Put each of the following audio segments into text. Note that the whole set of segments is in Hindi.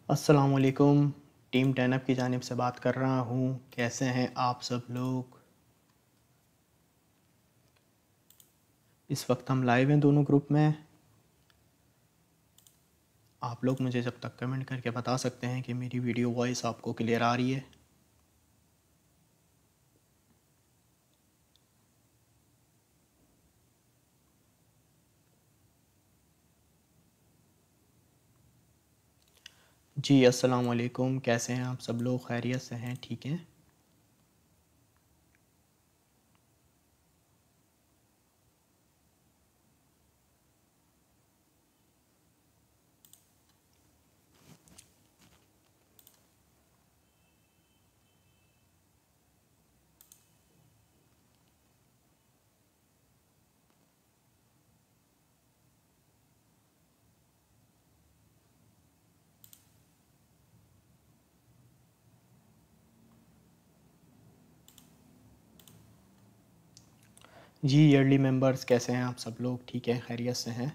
अस्सलामुअलैकुम। टीम 10 की जानिब से बात कर रहा हूँ। कैसे हैं आप सब लोग? इस वक्त हम लाइव हैं दोनों ग्रुप में। आप लोग मुझे जब तक कमेंट करके बता सकते हैं कि मेरी वीडियो वॉइस आपको क्लियर आ रही है। जी अस्सलामुअलैकुम। कैसे हैं आप सब लोग? खैरियत से हैं? ठीक हैं? जी ईयरली मेंबर्स कैसे हैं आप सब लोग? ठीक है, खैरियत से हैं?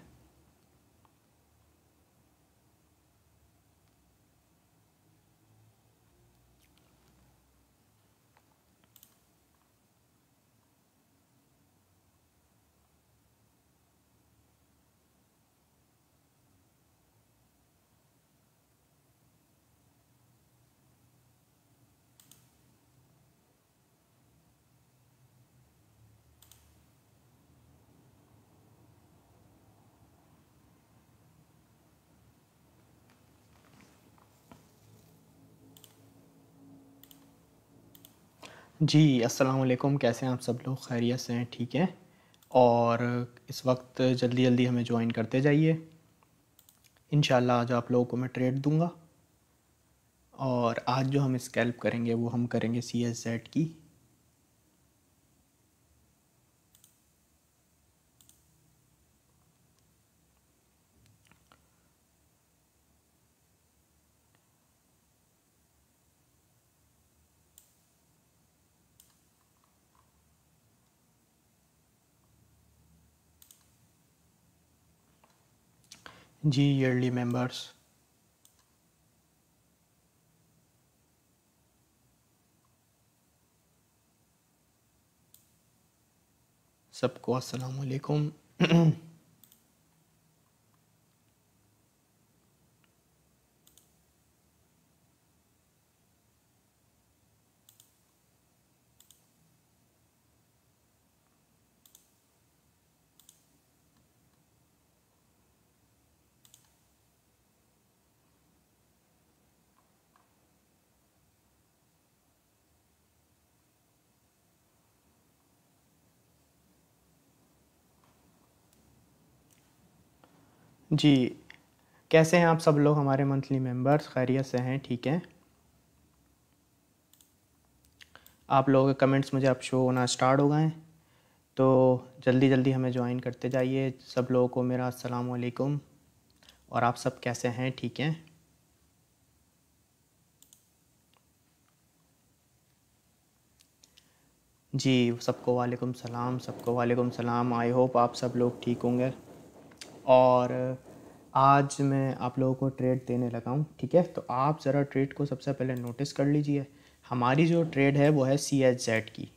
जी अस्सलामुअलैकुम। कैसे हैं आप सब लोग? खैरियत से हैं? ठीक है। और इस वक्त जल्दी जल्दी हमें ज्वाइन करते जाइए। इंशाल्लाह आज आप लोगों को मैं ट्रेड दूंगा। और आज जो हम स्कैल्प करेंगे वो हम करेंगे CSZ की। जी ईयरली मेंबर्स सबको अस्सलाम वालेकुम। जी कैसे हैं आप सब लोग हमारे मंथली मेंबर्स? खैरियत से हैं? ठीक हैं? आप लोगों के कमेंट्स मुझे अब शो होना स्टार्ट हो गए हैं, तो जल्दी जल्दी हमें ज्वाइन करते जाइए। सब लोगों को मेरा अस्सलाम वालेकुम। और आप सब कैसे हैं? ठीक हैं? जी सबको वालेकुम सलाम, सबको वालेकुम सलाम। आई होप आप सब लोग ठीक होंगे। और आज मैं आप लोगों को ट्रेड देने लगा हूँ। ठीक है, तो आप ज़रा ट्रेड को सबसे पहले नोटिस कर लीजिए। हमारी जो ट्रेड है वो है CSZ की।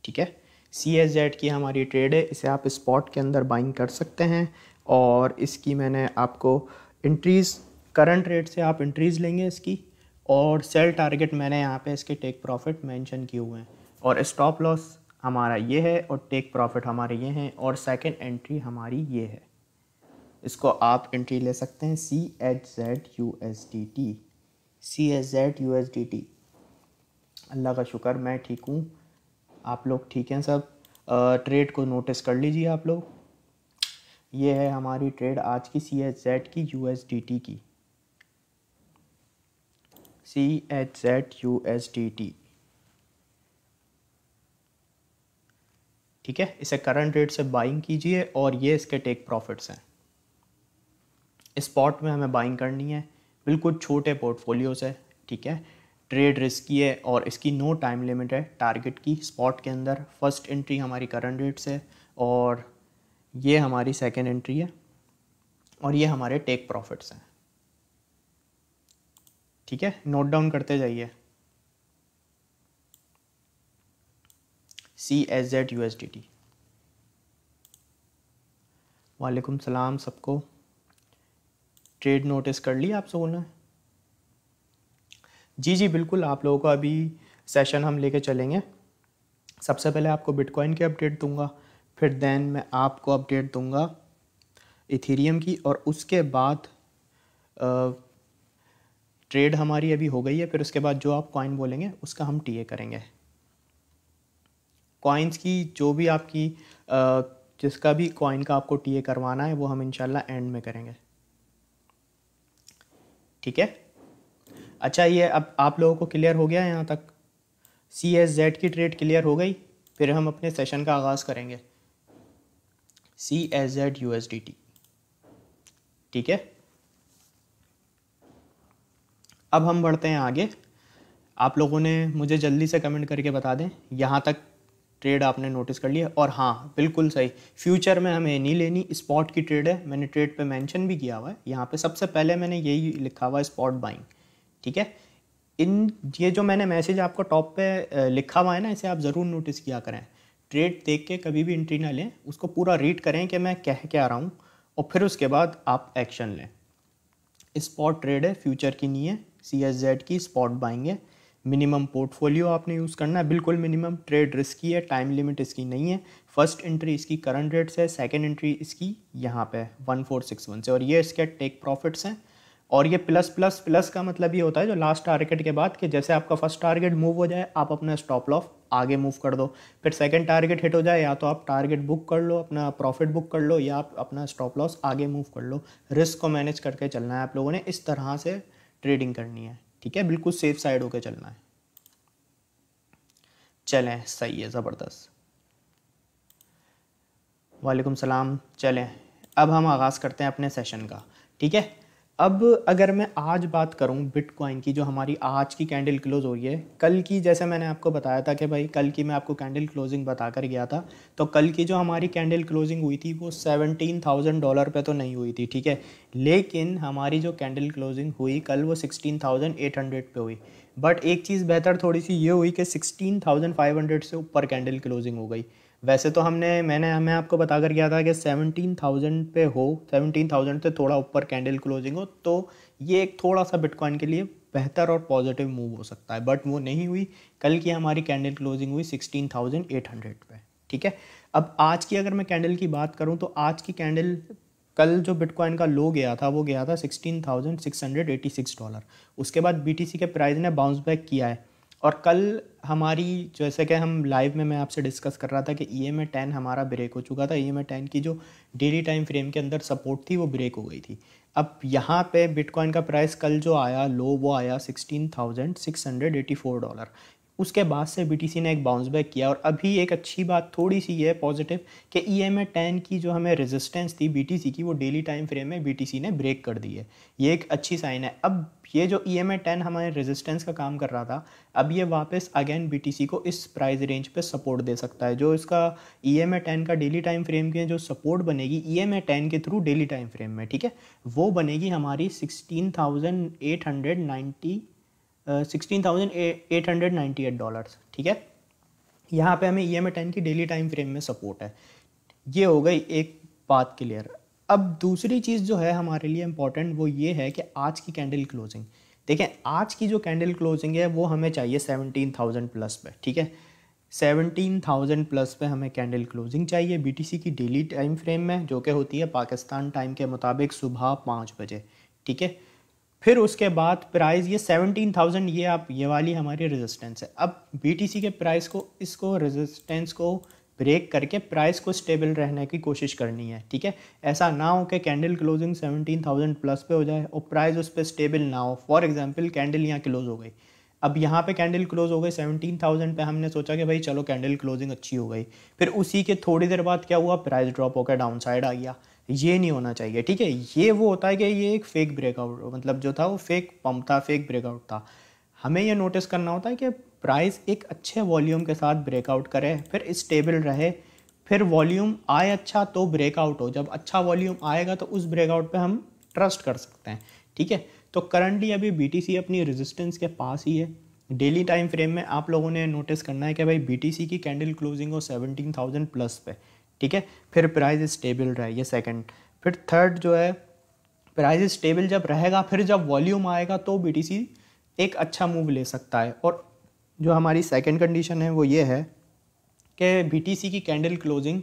ठीक है, CSZ की हमारी ट्रेड है। इसे आप स्पॉट के अंदर बाइंग कर सकते हैं। और इसकी मैंने आपको इंट्रीज़, करंट रेट से आप इंट्रीज़ लेंगे इसकी। और सेल टारगेट मैंने यहाँ पे इसके टेक प्रॉफिट मेंशन किए हुए हैं। और स्टॉप लॉस हमारा ये है और टेक प्रॉफिट हमारे ये हैं और सेकंड एंट्री हमारी ये है। इसको आप एंट्री ले सकते हैं CHZ USDT। CHZ USDT। अल्लाह का शुक्र मैं ठीक हूँ। आप लोग ठीक हैं सब? ट्रेड को नोटिस कर लीजिए आप लोग। ये है हमारी ट्रेड आज की CHZ की USDT की। CHZ USDT। ठीक है, इसे करंट रेट से बाइंग कीजिए और ये इसके टेक प्रॉफिट्स हैं। स्पॉट में हमें बाइंग करनी है, बिल्कुल छोटे पोर्टफोलियो से। ठीक है, ट्रेड रिस्की है और इसकी नो टाइम लिमिट है टारगेट की। स्पॉट के अंदर फर्स्ट एंट्री हमारी करंट रेट से और ये हमारी सेकंड एंट्री है और ये हमारे टेक प्रॉफिट्स हैं। ठीक है, नोट डाउन करते जाइए। CSZ/USDT। वालेकुम सलाम सबको। ट्रेड नोटिस कर ली आप सबों ने? जी जी बिल्कुल, आप लोगों को अभी सेशन हम लेके चलेंगे। सबसे पहले आपको बिटकॉइन की अपडेट दूंगा, फिर देन मैं आपको अपडेट दूंगा इथेरियम की, और उसके बाद ट्रेड हमारी अभी हो गई है, फिर उसके बाद जो आप कॉइन बोलेंगे उसका हम टीए करेंगे। कॉइन्स की जो भी आपकी जिसका भी कॉइन का आपको टीए करवाना है वो हम इंशाल्लाह एंड में करेंगे, ठीक है। अच्छा, ये अब आप लोगों को क्लियर हो गया है यहाँ तक? CSZ की ट्रेड क्लियर हो गई, फिर हम अपने सेशन का आगाज़ करेंगे। CSZ/USDT, ठीक है। अब हम बढ़ते हैं आगे। आप लोगों ने मुझे जल्दी से कमेंट करके बता दें यहाँ तक ट्रेड आपने नोटिस कर लिया। और हाँ बिल्कुल सही, फ्यूचर में हमें नहीं लेनी, स्पॉट की ट्रेड है। मैंने ट्रेड पे मेंशन भी किया हुआ है यहाँ पे, सबसे पहले मैंने यही लिखा हुआ है, स्पॉट बाइंग, ठीक है। ये जो मैंने मैसेज आपको टॉप पे लिखा हुआ है ना, इसे आप ज़रूर नोटिस किया करें। ट्रेड देख के कभी भी एंट्री ना लें, उसको पूरा रीड करें कि मैं कह क्या रहा हूँ, और फिर उसके बाद आप एक्शन लें। स्पॉट ट्रेड है, फ्यूचर की नहीं है। CSZ की स्पॉट बाइंग है। मिनिमम पोर्टफोलियो आपने यूज़ करना है, बिल्कुल मिनिमम। ट्रेड रिस्की है, टाइम लिमिट इसकी नहीं है। फर्स्ट एंट्री इसकी करंट रेट से है, सेकंड एंट्री इसकी यहाँ पे 1461 से, और ये इसके टेक प्रॉफिट्स हैं। और ये प्लस प्लस प्लस का मतलब ये होता है जो लास्ट टारगेट के बाद, कि जैसे आपका फर्स्ट टारगेट मूव हो जाए, आप अपना स्टॉप लॉस आगे मूव कर दो, फिर सेकंड टारगेट हिट हो जाए, या तो आप टारगेट बुक कर लो, अपना प्रॉफिट बुक कर लो, या आप अपना स्टॉप लॉस आगे मूव कर लो। रिस्क को मैनेज करके चलना है आप लोगों ने, इस तरह से ट्रेडिंग करनी है, ठीक है। बिल्कुल सेफ साइड होकर चलना है। चलें, सही है, ज़बरदस्त। वालेकुम सलाम। चलें, अब हम आगाज़ करते हैं अपने सेशन का, ठीक है। अब अगर मैं आज बात करूं बिटकॉइन की, जो हमारी आज की कैंडल क्लोज हुई है, कल की जैसे मैंने आपको बताया था कि भाई कल की मैं आपको कैंडल क्लोजिंग बता कर गया था, तो कल की जो हमारी कैंडल क्लोजिंग हुई थी वो $17,000 पे तो नहीं हुई थी, ठीक है। लेकिन हमारी जो कैंडल क्लोजिंग हुई कल वो 16,800 पे हुई। बट एक चीज़ बेहतर थोड़ी सी ये हुई कि 16,500 से ऊपर कैंडल क्लोजिंग हो गई। वैसे तो मैं आपको बता कर गया था कि 17,000 पे हो, 17,000 से थोड़ा ऊपर कैंडल क्लोजिंग हो, तो ये एक थोड़ा सा बिटकॉइन के लिए बेहतर और पॉजिटिव मूव हो सकता है, बट वो नहीं हुई। कल की हमारी कैंडल क्लोजिंग हुई 16,800 पे, ठीक है। अब आज की अगर मैं कैंडल की बात करूं, तो आज की कैंडल, कल जो बिटकॉइन का लो गया था वो गया था $16,686। उसके बाद BTC के प्राइस ने बाउंस बैक किया है। और कल हमारी, जैसे कि हम लाइव में मैं आपसे डिस्कस कर रहा था कि EMA 10 हमारा ब्रेक हो चुका था। EMA 10 की जो डेली टाइम फ्रेम के अंदर सपोर्ट थी वो ब्रेक हो गई थी। अब यहाँ पे बिटकॉइन का प्राइस कल जो आया लो, वो आया $16,684। उसके बाद से BTC ने एक बाउंस बैक किया। और अभी एक अच्छी बात थोड़ी सी ये है पॉजिटिव, कि EMA 10 की जो हमें रेजिस्टेंस थी BTC की, वो डेली टाइम फ्रेम में BTC ने ब्रेक कर दी है। ये एक अच्छी साइन है। अब ये जो EMA 10 हमारे रेजिस्टेंस का काम कर रहा था, अब ये वापस अगेन BTC को इस प्राइस रेंज पे सपोर्ट दे सकता है। जो इसका EMA 10 का डेली टाइम फ्रेम के जो सपोर्ट बनेगी EMA 10 के थ्रू डेली टाइम फ्रेम में, ठीक है, वो बनेगी हमारी $16,898, ठीक है। यहाँ पे हमें EMA 10 की डेली टाइम फ्रेम में सपोर्ट है। ये हो गई एक बात क्लियर। अब दूसरी चीज़ जो है हमारे लिए इम्पॉर्टेंट, वो ये है कि आज की कैंडल क्लोजिंग देखें। आज की जो कैंडल क्लोजिंग है वो हमें चाहिए 17,000 प्लस पे, ठीक है। 17,000 प्लस पे हमें कैंडल क्लोजिंग चाहिए BTC की डेली टाइम फ्रेम में, जो कि होती है पाकिस्तान टाइम के मुताबिक सुबह 5 बजे, ठीक है। फिर उसके बाद प्राइस ये 17,000, ये वाली हमारी रेजिस्टेंस है। अब BTC के प्राइस को, इसको रेजिस्टेंस को ब्रेक करके प्राइस को स्टेबल रहने की कोशिश करनी है, ठीक है। ऐसा ना हो कि कैंडल क्लोजिंग 17,000 प्लस पे हो जाए और प्राइस उस पर स्टेबल ना हो। फॉर एग्जांपल कैंडल यहाँ क्लोज हो गई, अब यहाँ पे कैंडल क्लोज हो गई 17,000 पे, हमने सोचा कि भाई चलो कैंडल क्लोजिंग अच्छी हो गई, फिर उसी के थोड़ी देर बाद क्या हुआ, प्राइस ड्रॉप होकर डाउन साइड आ गया। ये नहीं होना चाहिए, ठीक है। ये वो होता है कि ये एक फेक ब्रेकआउट, मतलब जो था वो फेक पंप था, फेक ब्रेकआउट था। हमें ये नोटिस करना होता है कि प्राइस एक अच्छे वॉल्यूम के साथ ब्रेकआउट करे, फिर स्टेबल रहे, फिर वॉल्यूम आए अच्छा तो ब्रेकआउट हो। जब अच्छा वॉल्यूम आएगा तो उस ब्रेकआउट पे हम ट्रस्ट कर सकते हैं, ठीक है। तो करंटली अभी BTC अपनी रेजिस्टेंस के पास ही है। डेली टाइम फ्रेम में आप लोगों ने नोटिस करना है कि भाई BTC की कैंडल क्लोजिंग हो 17,000 प्लस पे, ठीक है। फिर प्राइस स्टेबल रहे, ये सेकंड। फिर थर्ड जो है, प्राइस स्टेबल जब रहेगा, फिर जब वॉल्यूम आएगा तो BTC एक अच्छा मूव ले सकता है। और जो हमारी सेकंड कंडीशन है वो ये है कि BTC की कैंडल क्लोजिंग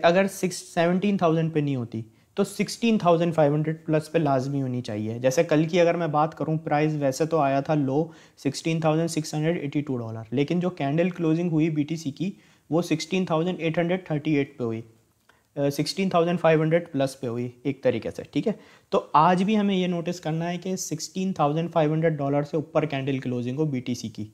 अगर 17,000 पे नहीं होती तो 16,500 प्लस पे लाजमी होनी चाहिए। जैसे कल की अगर मैं बात करूं, प्राइस वैसे तो आया था लो $16,682, लेकिन जो कैंडल क्लोजिंग हुई BTC की वो 16,838 पे हुई, 16,500 प्लस पे हुई एक तरीके से, ठीक है। तो आज भी हमें ये नोटिस करना है कि $16,500 से ऊपर कैंडल क्लोजिंग हो BTC की,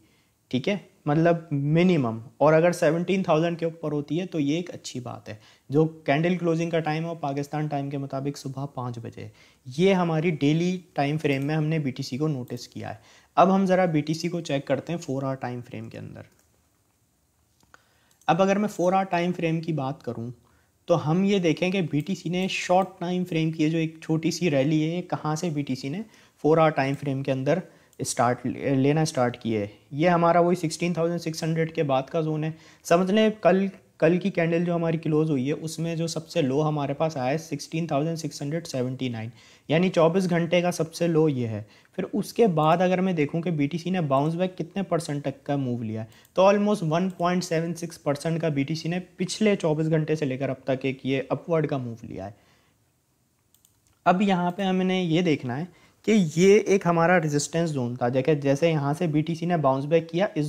ठीक है, मतलब मिनिमम। और अगर 17,000 के ऊपर होती है तो ये एक अच्छी बात है। जो कैंडल क्लोजिंग का टाइम है वो पाकिस्तान टाइम के मुताबिक सुबह 5 बजे। ये हमारी डेली टाइम फ्रेम में हमने BTC को नोटिस किया है। अब हम ज़रा BTC को चेक करते हैं 4 आवर टाइम फ्रेम के अंदर। अब अगर मैं 4 आवर टाइम फ्रेम की बात करूं तो हम ये देखें कि BTC ने शॉर्ट टाइम फ्रेम की जो एक छोटी सी रैली है, ये कहाँ से BTC ने 4 आवर टाइम फ्रेम के अंदर लेना स्टार्ट किए। ये हमारा वही 16,600 के बाद का जोन है। समझ लें कल की कैंडल जो हमारी क्लोज हुई है उसमें जो सबसे लो हमारे पास आया है 16,679, यानी 24 घंटे का सबसे लो ये है। फिर उसके बाद अगर मैं देखूं कि BTC ने बाउंस बैक कितने परसेंट तक का मूव लिया है, तो ऑलमोस्ट 1.76% का BTC ने पिछले 24 घंटे से लेकर अब तक एक ये अपवर्ड का मूव लिया है। अब यहाँ पे हमने ये देखना है कि ये एक हमारा रेजिस्टेंस जोन था। जैसे यहाँ से BTC ने बाउंस बैक किया, इस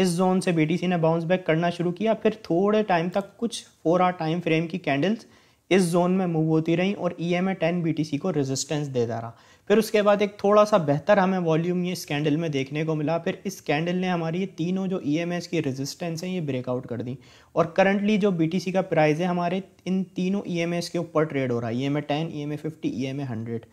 जोन से BTC ने बाउंस बैक करना शुरू किया। फिर थोड़े टाइम तक कुछ 4 आवर टाइम फ्रेम की कैंडल्स इस जोन में मूव होती रहीं और EMA 10 BTC को रेजिस्टेंस देता रहा। फिर उसके बाद एक थोड़ा सा बेहतर हमें वॉल्यूम ये इस कैंडल में देखने को मिला। फिर इस कैंडल ने हमारी ये तीनों जो EMAs की रेजिस्टेंस हैं ये ब्रेकआउट कर दी। और करंटली जो BTC का प्राइस है हमारे इन तीनों EMAs के ऊपर ट्रेड हो रहा है, EMA 10, EMA 50, EMA 100।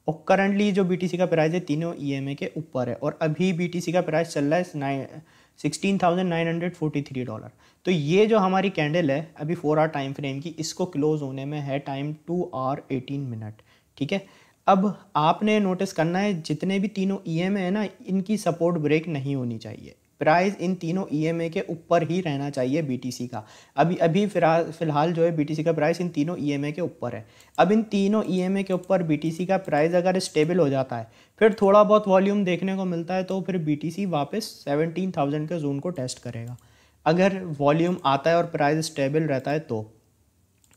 और करंटली जो BTC का प्राइस है तीनों EMA के ऊपर है। और अभी BTC का प्राइस चल रहा है $16,943। तो ये जो हमारी कैंडल है अभी 4 आवर टाइम फ्रेम की, इसको क्लोज होने में है टाइम 2 आवर 18 मिनट, ठीक है। अब आपने नोटिस करना है जितने भी तीनों EMA है ना, इनकी सपोर्ट ब्रेक नहीं होनी चाहिए। प्राइस इन तीनों EMA के ऊपर ही रहना चाहिए BTC का। अभी फिलहाल जो है BTC का प्राइस इन तीनों EMA के ऊपर है। अब इन तीनों EMA के ऊपर BTC का प्राइस अगर स्टेबल हो जाता है, फिर थोड़ा बहुत वॉल्यूम देखने को मिलता है, तो फिर BTC वापस 17,000 के जोन को टेस्ट करेगा। अगर वॉल्यूम आता है और प्राइस स्टेबल रहता है तो,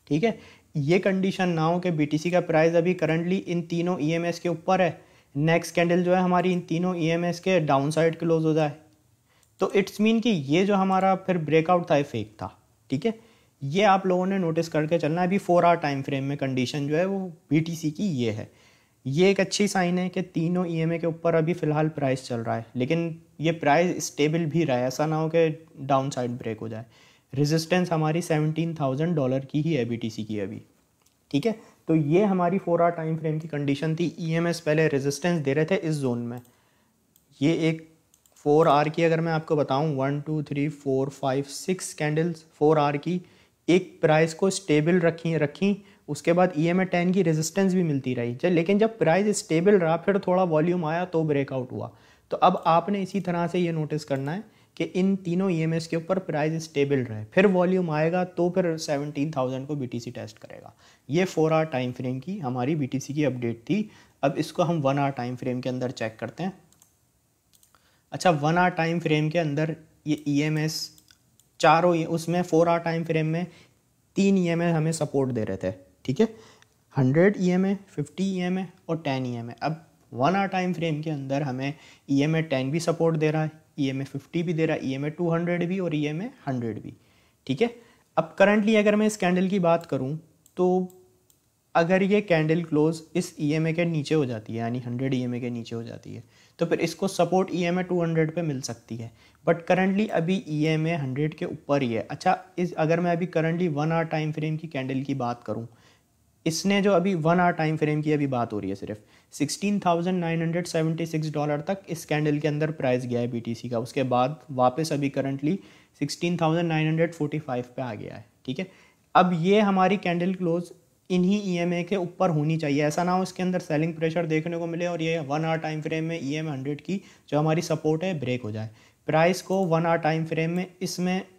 ठीक है। ये कंडीशन ना हो कि BTC का प्राइस अभी करंटली इन तीनों EMAs के ऊपर है, नेक्स्ट कैंडल जो है हमारी इन तीनों EMAs के डाउन साइड क्लोज हो जाए, तो इट्स मीन कि ये जो हमारा फिर ब्रेकआउट था फेक था, ठीक है। ये आप लोगों ने नोटिस करके चलना है। अभी 4 आवर टाइम फ्रेम में कंडीशन जो है वो BTC की ये है। ये एक अच्छी साइन है कि तीनों EMA के ऊपर अभी फ़िलहाल प्राइस चल रहा है, लेकिन ये प्राइस स्टेबल भी रहा है, ऐसा ना हो कि डाउन साइड ब्रेक हो जाए। रेजिस्टेंस हमारी $17,000 की ही है BTC की अभी, ठीक है। तो ये हमारी 4 आवर टाइम फ्रेम की कंडीशन थी। EMS पहले रेजिस्टेंस दे रहे थे इस जोन में। ये एक 4 आवर की अगर मैं आपको बताऊं, 1 2 3 4 5 6 कैंडल्स 4 आवर की एक प्राइस को स्टेबल रखी। उसके बाद EMA 10 की रेजिस्टेंस भी मिलती रही, लेकिन जब प्राइस स्टेबल रहा फिर थोड़ा वॉल्यूम आया तो ब्रेकआउट हुआ। तो अब आपने इसी तरह से ये नोटिस करना है कि इन तीनों EMS के ऊपर प्राइस स्टेबल रहे, फिर वॉल्यूम आएगा तो फिर 17,000 को BTC टेस्ट करेगा। ये 4 आवर टाइम फ्रेम की हमारी BTC की अपडेट थी। अब इसको हम 1 आवर टाइम फ्रेम के अंदर चेक करते हैं। अच्छा, 1 आवर टाइम फ्रेम के अंदर ये EMS चारों, उसमें 4 आवर टाइम फ्रेम में 3 EMA हमें सपोर्ट दे रहे थे, ठीक है, 100 EMA, 50 EMA और 10 EMA। अब 1 आवर टाइम फ्रेम के अंदर हमें EMA 10 भी सपोर्ट दे रहा है, EMA 50 भी दे रहा है, EMA 200 भी और EMA 100 भी, ठीक है। अब करंटली अगर मैं इस कैंडल की बात करूं तो अगर ये कैंडल क्लोज इस EMA के नीचे हो जाती है, यानी 100 EMA के नीचे हो जाती है, तो फिर इसको सपोर्ट EMA 200 पे मिल सकती है। बट करंटली अभी EMA 100 के ऊपर ही है। अच्छा, अगर मैं अभी करंटली 1 आवर टाइम फ्रेम की कैंडल की बात करूं, इसने जो अभी 1 आवर टाइम फ्रेम की अभी बात हो रही है सिर्फ, $16,976 तक इस कैंडल के अंदर प्राइस गया है BTC का। उसके बाद वापस अभी करंटली 16,945 पे आ गया है, ठीक है। अब ये हमारी कैंडल क्लोज इन्हीं ईएमए के ऊपर होनी चाहिए। ऐसा ना हो इसके अंदर सेलिंग प्रेशर देखने को मिले और ये 1 आवर टाइम फ्रेम में ईएमए 100 की जो हमारी सपोर्ट है ब्रेक हो जाए। प्राइस को 1 आवर टाइम फ्रेम में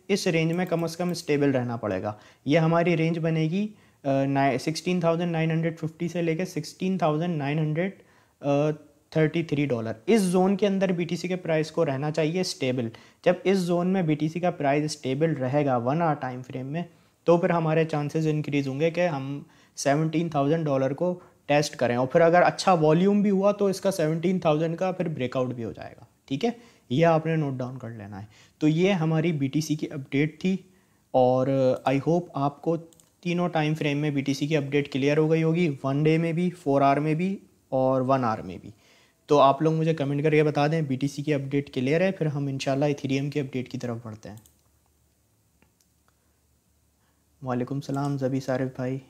इस रेंज में कम से कम स्टेबल रहना पड़ेगा। ये हमारी रेंज बनेगी 16,950 से लेकर $16,933। इस जोन के अंदर बीटीसी के प्राइस को रहना चाहिए स्टेबल। जब इस जोन में बीटीसी का प्राइस स्टेबल रहेगा 1 आवर टाइम फ्रेम में, तो फिर हमारे चांसेस इंक्रीज़ होंगे कि हम $17,000 को टेस्ट करें, और फिर अगर अच्छा वॉल्यूम भी हुआ तो इसका 17,000 का फिर ब्रेकआउट भी हो जाएगा। ठीक है, ये आपने नोट डाउन कर लेना है। तो ये हमारी बीटीसी की अपडेट थी, और आई होप आपको तीनों टाइम फ्रेम में बीटीसी की अपडेट क्लियर हो गई होगी, 1 डे में भी, 4 आवर में भी और 1 आवर में भी। तो आप लोग मुझे कमेंट करके बता दें बीटीसी की अपडेट क्लियर है, फिर हम इंशाल्लाह इथेरियम की अपडेट की तरफ बढ़ते हैं। वालेकुम सलाम ज़बी सारिफ भाई।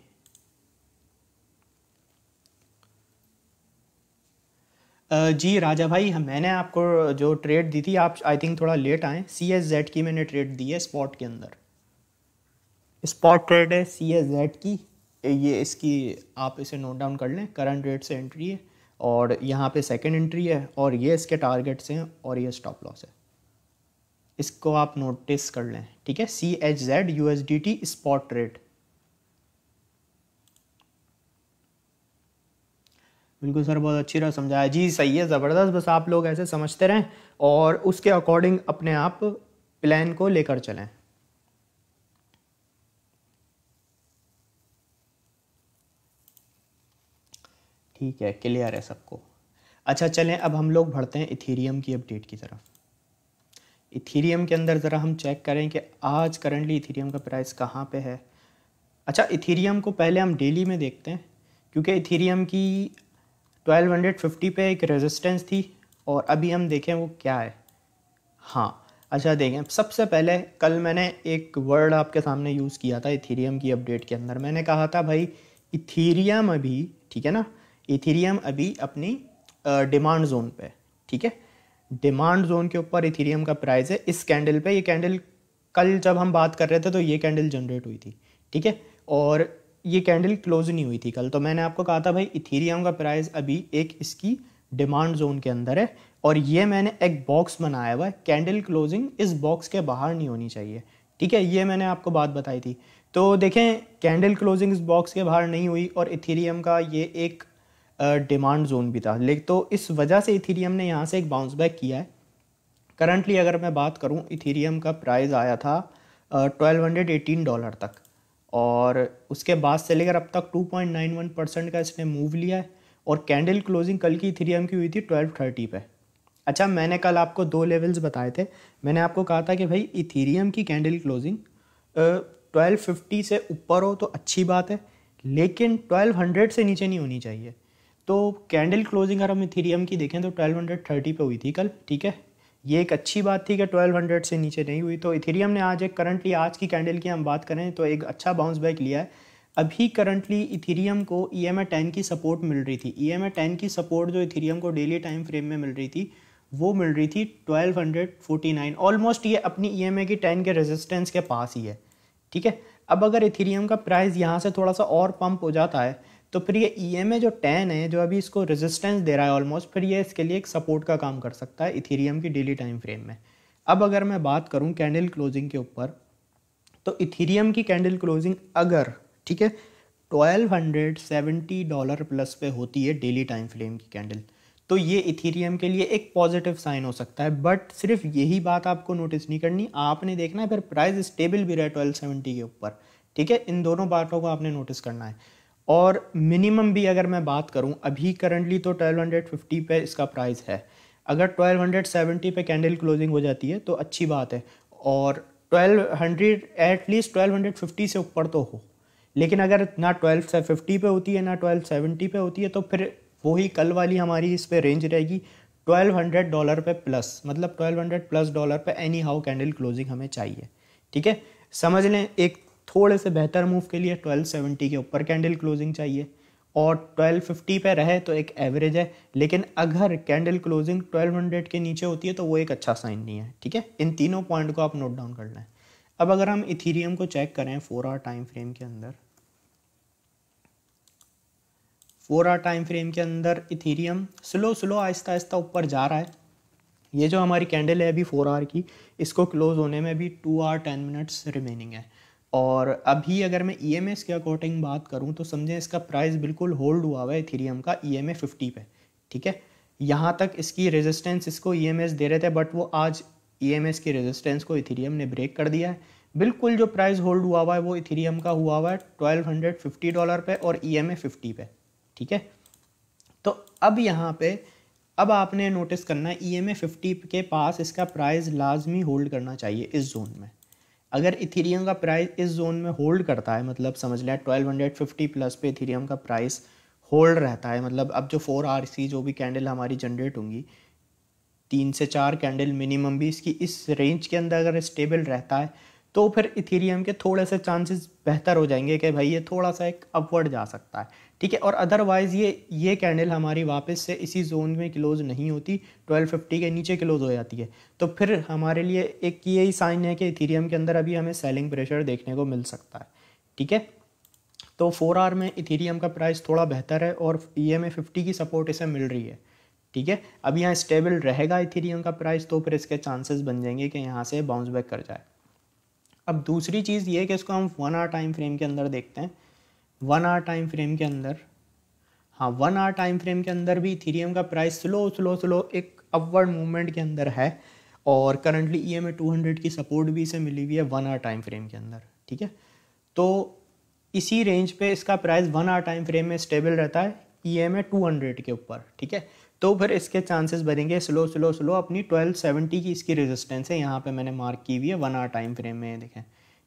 जी राजा भाई, मैंने आपको जो ट्रेड दी थी, आप आई थिंक थोड़ा लेट आए। CSZ की मैंने ट्रेड दी है स्पॉट के अंदर। स्पॉट ट्रेड है CSZ की, ये इसकी आप इसे नोट डाउन कर लें। करंट रेट से एंट्री है और यहाँ पे सेकंड एंट्री है, और ये इसके टारगेट्स हैं और ये स्टॉप लॉस है। इसको आप नोटिस कर लें। ठीक है, CHZ USDT स्पॉट ट्रेड। बिल्कुल सर, बहुत अच्छी तरह समझाया जी। सही है, ज़बरदस्त। बस आप लोग ऐसे समझते रहें और उसके अकॉर्डिंग अपने आप प्लान को लेकर चलें। ठीक है, क्लियर है सबको। अच्छा चलें, अब हम लोग बढ़ते हैं इथेरियम की अपडेट की तरफ। इथेरियम के अंदर ज़रा हम चेक करें कि आज करंटली इथेरियम का प्राइस कहाँ पे है। अच्छा, इथेरियम को पहले हम डेली में देखते हैं, क्योंकि इथेरियम की 1250 पे एक रेजिस्टेंस थी, और अभी हम देखें वो क्या है। हाँ, अच्छा देखें, सबसे पहले कल मैंने एक वर्ड आपके सामने यूज़ किया था इथेरियम की अपडेट के अंदर। मैंने कहा था भाई इथेरियम अभी, ठीक है ना, इथेरियम अभी अपनी डिमांड जोन पे, ठीक है, डिमांड जोन के ऊपर इथेरियम का प्राइस है। इस कैंडल पे, ये कैंडल कल जब हम बात कर रहे थे तो ये कैंडल जनरेट हुई थी, ठीक है, और ये कैंडल क्लोज नहीं हुई थी कल। तो मैंने आपको कहा था भाई इथेरियम का प्राइस अभी एक इसकी डिमांड जोन के अंदर है, और ये मैंने एक बॉक्स बनाया हुआ है, कैंडल क्लोजिंग इस बॉक्स के बाहर नहीं होनी चाहिए। ठीक है, ये मैंने आपको बात बताई थी। तो देखें, कैंडल क्लोजिंग इस बॉक्स के बाहर नहीं हुई, और इथेरियम का ये एक डिमांड जोन भी था, लेकिन तो इस वजह से इथेरियम ने यहाँ से एक बाउंस बैक किया है। करंटली अगर मैं बात करूँ, इथेरियम का प्राइस आया था $1218 तक, और उसके बाद से लेकर अब तक 2.91% का इसने मूव लिया है, और कैंडल क्लोजिंग कल की इथेरियम की हुई थी 1230 पे। अच्छा, मैंने कल आपको 2 लेवल्स बताए थे। मैंने आपको कहा था कि भाई इथेरियम की कैंडल क्लोजिंग 1250 से ऊपर हो तो अच्छी बात है, लेकिन 1200 से नीचे नहीं होनी चाहिए। तो कैंडल क्लोजिंग अगर हम इथेरियम की देखें तो 1230 पे हुई थी कल, ठीक है, ये एक अच्छी बात थी कि 1200 से नीचे नहीं हुई। तो इथेरियम ने आज एक करंटली आज की कैंडल की हम बात करें तो एक अच्छा बाउंस बैक लिया है। अभी करंटली इथेरियम को EMA 10 की सपोर्ट मिल रही थी। EMA 10 की सपोर्ट जो इथेरियम को डेली टाइम फ्रेम में मिल रही थी, वो मिल रही थी 1249। ऑलमोस्ट ये अपनी EMA की 10 के रेजिस्टेंस के पास ही है, ठीक है। अब अगर इथेरियम का प्राइस यहाँ से थोड़ा सा और पंप हो जाता है, तो फिर ये EMA जो 10 है, जो अभी इसको रेजिस्टेंस दे रहा है ऑलमोस्ट, फिर ये इसके लिए एक सपोर्ट का काम कर सकता है इथेरियम की डेली टाइम फ्रेम में। अब अगर मैं बात करूँ कैंडल क्लोजिंग के ऊपर, तो इथेरियम की कैंडल क्लोजिंग अगर, ठीक है, $1270 प्लस पे होती है डेली टाइम फ्रेम की कैंडल, तो ये इथेरियम के लिए एक पॉजिटिव साइन हो सकता है। बट सिर्फ यही बात आपको नोटिस नहीं करनी, आपने देखना है फिर प्राइस स्टेबल भी रहे 1270 के ऊपर, ठीक है। इन दोनों बातों को आपने नोटिस करना है। और मिनिमम भी अगर मैं बात करूं, अभी करंटली तो 1250 पे इसका प्राइस है। अगर 1270 पे कैंडल क्लोजिंग हो जाती है तो अच्छी बात है, और 1200 एटलीस्ट 1250 से ऊपर तो हो। लेकिन अगर ना 1250 पे होती है ना 1270 पे होती है, तो फिर वही कल वाली हमारी इस पे रेंज रहेगी $1200 पे प्लस, मतलब $1200+ पे एनी हाउ कैंडल क्लोजिंग हमें चाहिए, ठीक है। समझ लें एक थोड़े से बेहतर मूव के लिए 1270 के ऊपर कैंडल क्लोजिंग चाहिए, और 1250 पे रहे तो एक एवरेज है। लेकिन अगर कैंडल क्लोजिंग 1200 के नीचे होती है तो वो एक अच्छा साइन नहीं है, ठीक है। इन तीनों पॉइंट को आप नोट डाउन कर लें। अब अगर हम इथेरियम को चेक करें 4 आवर टाइम फ्रेम के अंदर, 4 आवर टाइम फ्रेम के अंदर इथेरियम स्लो आहिस्ता आहिस्ता ऊपर जा रहा है। ये जो हमारी कैंडल है अभी 4 आवर की, इसको क्लोज होने में भी 2 आवर 10 मिनट्स रिमेनिंग है। और अभी अगर मैं EMS के अकॉर्डिंग बात करूं तो समझें इसका प्राइस बिल्कुल होल्ड हुआ हुआ है इथेरियम का EMA 50 पे, ठीक है। यहाँ तक इसकी रेजिस्टेंस इसको EMS दे रहे थे, बट वो आज EMS की रेजिस्टेंस को इथेरियम ने ब्रेक कर दिया है। बिल्कुल जो प्राइस होल्ड हुआ है वो इथेरियम का हुआ है $1250 पे और EMA 50 पे, ठीक है। तो अब यहाँ पे अब आपने नोटिस करना है EMA 50 के पास इसका प्राइस लाजमी होल्ड करना चाहिए इस जोन में। अगर इथेरियम का प्राइस इस जोन में होल्ड करता है, मतलब समझ लें 1250 प्लस पे इथेरियम का प्राइस होल्ड रहता है, मतलब अब जो 4 आवर की जो भी कैंडल हमारी जनरेट होंगी, 3 से 4 कैंडल मिनिमम भी इसकी इस रेंज के अंदर अगर स्टेबल रहता है तो फिर इथेरियम के थोड़े से चांसेस बेहतर हो जाएंगे कि भाई ये थोड़ा सा एक अपवर्ड जा सकता है, ठीक है। और अदरवाइज़ ये कैंडल हमारी वापस से इसी जोन में क्लोज नहीं होती, 1250 के नीचे क्लोज हो जाती है, तो फिर हमारे लिए एक यही साइन है कि इथेरियम के अंदर अभी हमें सेलिंग प्रेशर देखने को मिल सकता है, ठीक है। तो 4 आवर में इथेरियम का प्राइस थोड़ा बेहतर है और EMA 50 की सपोर्ट इसे मिल रही है, ठीक है। अब यहाँ स्टेबल रहेगा इथेरियम का प्राइस तो फिर इसके चांसेस बन जाएंगे कि यहाँ से बाउंस बैक कर जाए। अब दूसरी चीज़ ये है कि इसको हम 1 आवर टाइम फ्रेम के अंदर देखते हैं। 1 आवर टाइम फ्रेम के अंदर, हाँ 1 आवर टाइम फ्रेम के अंदर भी इथेरियम का प्राइस स्लो एक अपवर्ड मूवमेंट के अंदर है और करंटली EMA 200 की सपोर्ट भी इसे मिली हुई है 1 आवर टाइम फ्रेम के अंदर, ठीक है। तो इसी रेंज पे इसका प्राइस 1 आवर टाइम फ्रेम में स्टेबल रहता है EMA 200 के ऊपर, ठीक है। तो फिर इसके चांसेस बनेंगे स्लो अपनी 1270 की इसकी रेजिस्टेंस है, यहाँ पे मैंने मार्क की हुई है 1 आवर टाइम फ्रेम में, देखें,